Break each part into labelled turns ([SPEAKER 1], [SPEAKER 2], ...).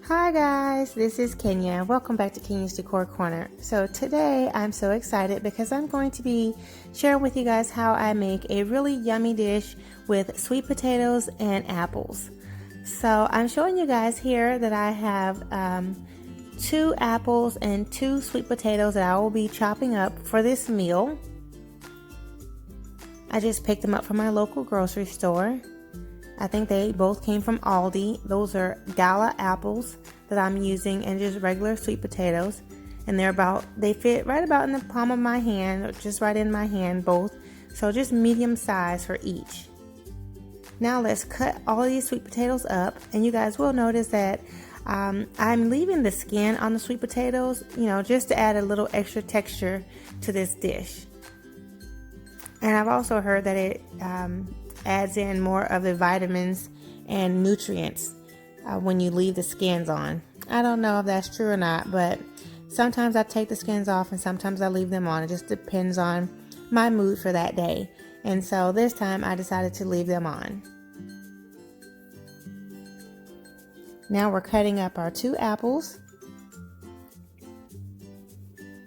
[SPEAKER 1] Hi guys, this is Kenya. Welcome back to Kenya's Decor Corner. So today I'm so excited because I'm going to be sharing with you guys how I make a really yummy dish with sweet potatoes and apples. So I'm showing you guys here that I have 2 apples and 2 sweet potatoes that I will be chopping up for this meal. I just picked them up from my local grocery store. I think they both came from Aldi. Those are Gala apples that I'm using and just regular sweet potatoes. And they fit right about in the palm of my hand, or just right in my hand both. So just medium size for each. Now let's cut all of these sweet potatoes up. And you guys will notice that I'm leaving the skin on the sweet potatoes, just to add a little extra texture to this dish. And I've also heard that it adds in more of the vitamins and nutrients when you leave the skins on. I don't know if that's true or not, but sometimes I take the skins off and sometimes I leave them on. It just depends on my mood for that day. And so this time I decided to leave them on. Now we're cutting up our 2 apples.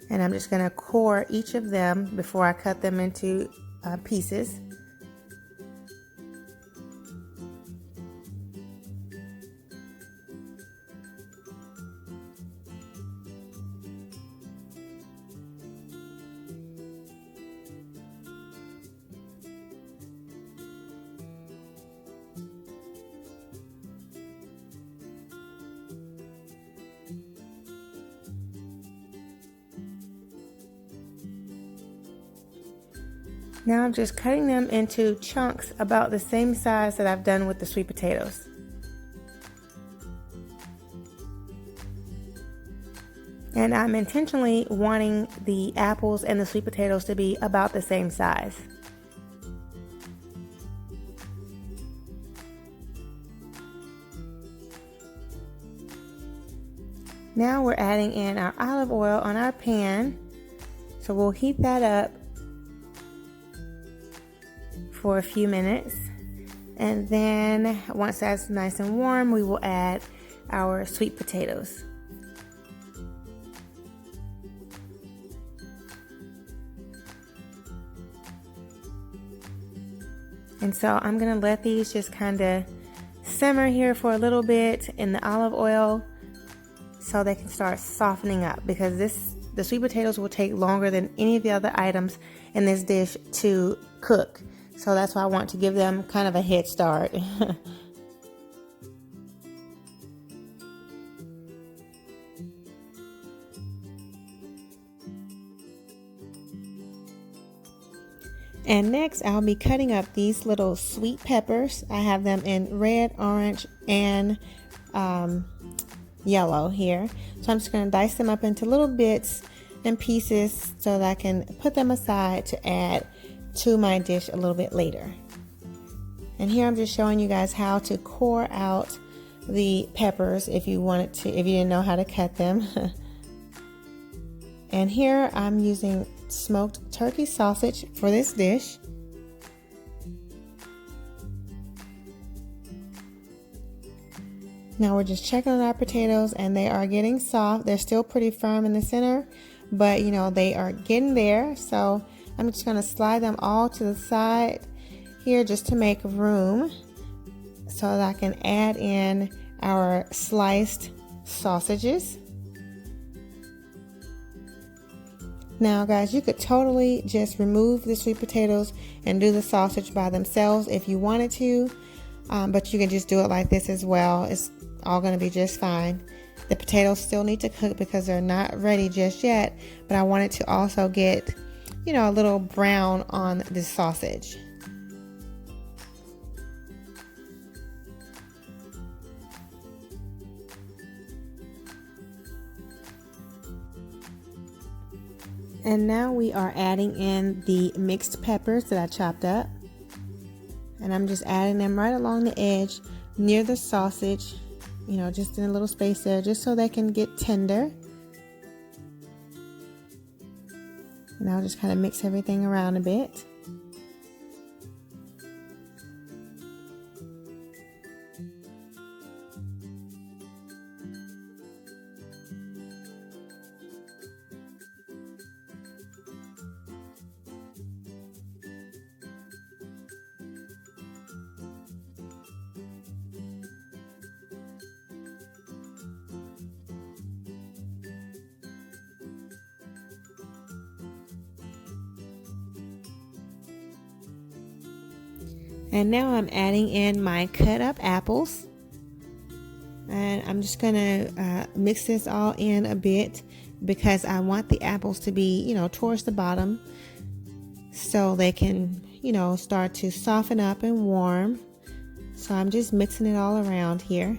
[SPEAKER 1] And I'm just going to core each of them before I cut them into pieces. Now I'm just cutting them into chunks about the same size that I've done with the sweet potatoes. And I'm intentionally wanting the apples and the sweet potatoes to be about the same size. Now we're adding in our olive oil on our pan. So we'll heat that up for a few minutes, and then once that's nice and warm, we will add our sweet potatoes. And so I'm gonna let these just kind of simmer here for a little bit in the olive oil so they can start softening up, because the sweet potatoes will take longer than any of the other items in this dish to cook. So that's why I want to give them kind of a head start. And next I'll be cutting up these little sweet peppers. I have them in red, orange, and yellow here. So I'm just going to dice them up into little bits and pieces so that I can put them aside to add to my dish a little bit later. And here I'm just showing you guys how to core out the peppers if you didn't know how to cut them. And here I'm using smoked turkey sausage for this dish. Now we're just checking on our potatoes, and they are getting soft. They're still pretty firm in the center, but they are getting there. So I'm just going to slide them all to the side here just to make room so that I can add in our sliced sausages. Now guys, you could totally just remove the sweet potatoes and do the sausage by themselves if you wanted to, but you can just do it like this as well. It's all going to be just fine. The potatoes still need to cook because they're not ready just yet, but I wanted to also get a little brown on the sausage. And now we are adding in the mixed peppers that I chopped up. And I'm just adding them right along the edge near the sausage, just in a little space there, just so they can get tender. And I'll just kind of mix everything around a bit. And now I'm adding in my cut up apples. And I'm just gonna mix this all in a bit because I want the apples to be, towards the bottom so they can, start to soften up and warm. So I'm just mixing it all around here.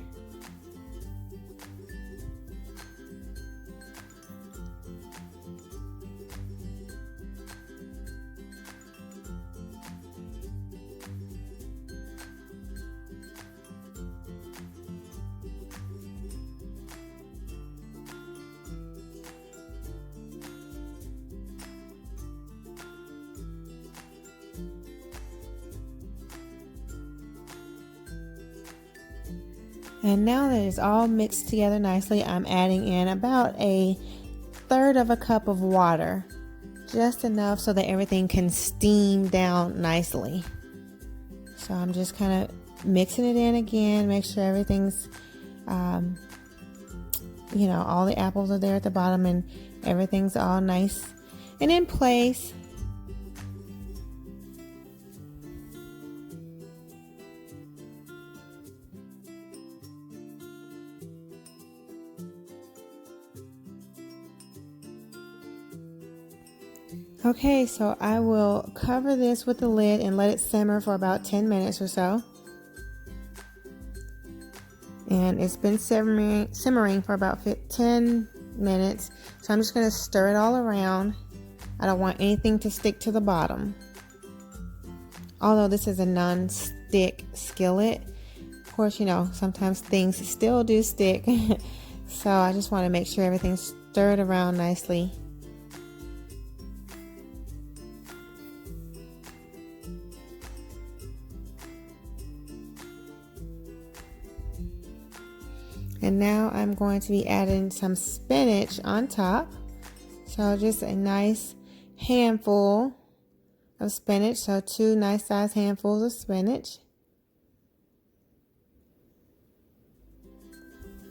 [SPEAKER 1] And now that it's all mixed together nicely, I'm adding in about 1/3 cup of water. Just enough so that everything can steam down nicely. So I'm just kind of mixing it in again, make sure everything's, all the apples are there at the bottom and everything's all nice and in place. Okay, so I will cover this with the lid and let it simmer for about 10 minutes or so. And it's been simmering for about 10 minutes. So I'm just going to stir it all around. I don't want anything to stick to the bottom. Although this is a non-stick skillet, of course, sometimes things still do stick. So I just want to make sure everything's stirred around nicely. And now I'm going to be adding some spinach on top. So just a nice handful of spinach. So 2 nice sized handfuls of spinach.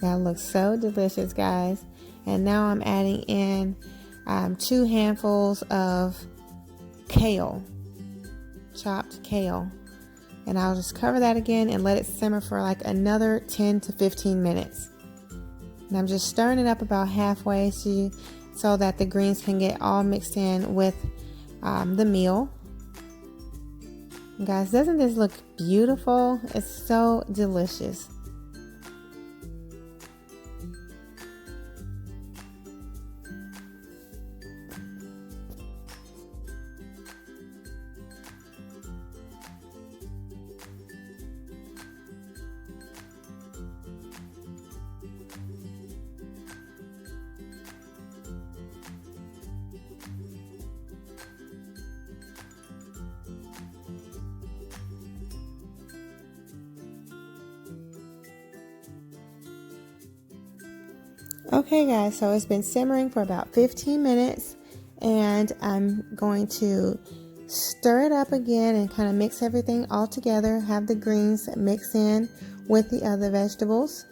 [SPEAKER 1] That looks so delicious, guys. And now I'm adding in 2 handfuls of kale, chopped kale. And I'll just cover that again and let it simmer for like another 10 to 15 minutes. And I'm just stirring it up about halfway so that the greens can get all mixed in with the meal. And guys, doesn't this look beautiful? It's so delicious. Okay guys, so it's been simmering for about 15 minutes and I'm going to stir it up again and kind of mix everything all together, have the greens mix in with the other vegetables.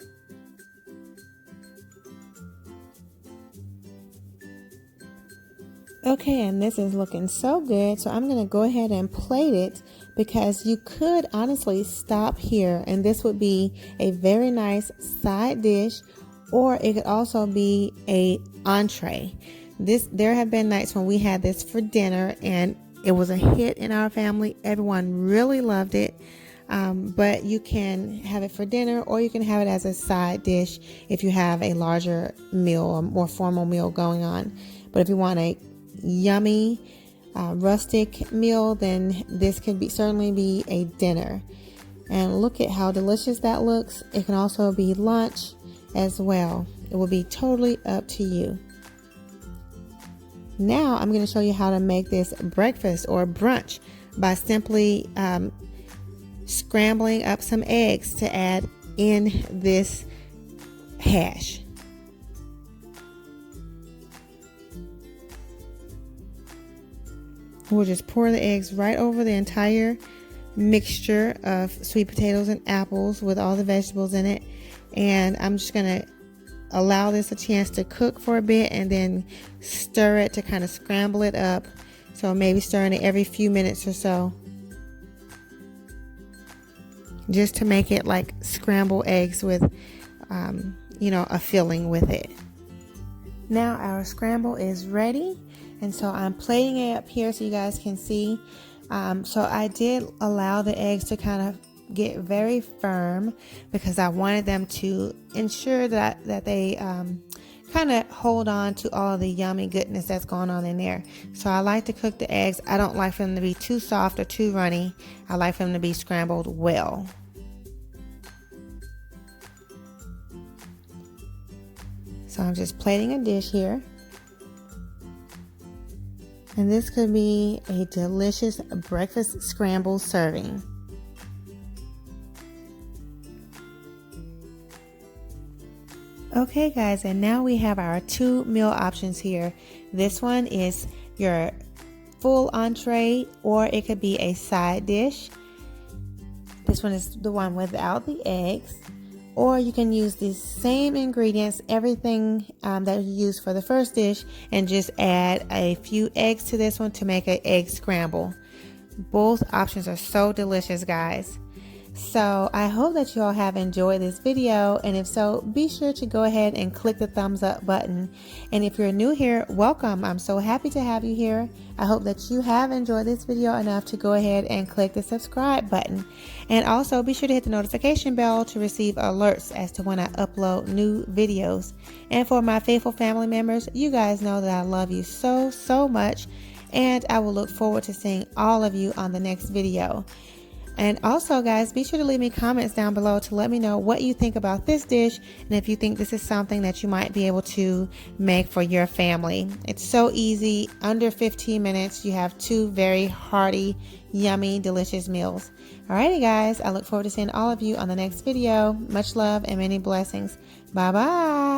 [SPEAKER 1] Okay, and this is looking so good, so I'm going to go ahead and plate it because you could honestly stop here and this would be a very nice side dish, or it could also be a entree. There have been nights when we had this for dinner and it was a hit in our family. Everyone really loved it. But you can have it for dinner or you can have it as a side dish if you have a larger meal, a more formal meal going on. But if you want a yummy rustic meal, then this could certainly be a dinner. And look at how delicious that looks. It can also be lunch as well. It will be totally up to you. Now I'm going to show you how to make this breakfast or brunch by simply scrambling up some eggs to add in this hash. We'll just pour the eggs right over the entire mixture of sweet potatoes and apples with all the vegetables in it. And I'm just going to allow this a chance to cook for a bit and then stir it to kind of scramble it up. So maybe stirring it every few minutes or so. just to make it like scrambled eggs with, a filling with it. Now our scramble is ready, and so I'm plating it up here so you guys can see. So I did allow the eggs to kind of get very firm because I wanted them to ensure that they kind of hold on to all the yummy goodness that's going on in there. So I like to cook the eggs. I don't like them to be too soft or too runny. I like them to be scrambled well. So I'm just plating a dish here. And this could be a delicious breakfast scramble serving. Okay guys, and now we have our 2 meal options here. This one is your full entree, or it could be a side dish. This one is the one without the eggs. Or you can use the same ingredients, everything that you use for the first dish, and just add a few eggs to this one to make an egg scramble. Both options are so delicious, guys. So I hope that you all have enjoyed this video, and if so, be sure to go ahead and click the thumbs up button. And if you're new here, welcome. I'm so happy to have you here. I hope that you have enjoyed this video enough to go ahead and click the subscribe button. And also be sure to hit the notification bell to receive alerts as to when I upload new videos. And for my faithful family members, you guys know that I love you so, so much, and I will look forward to seeing all of you on the next video. And also, guys, be sure to leave me comments down below to let me know what you think about this dish, and if you think this is something that you might be able to make for your family. It's so easy. Under 15 minutes, you have 2 very hearty, yummy, delicious meals. Alrighty, guys, I look forward to seeing all of you on the next video. Much love and many blessings. Bye-bye.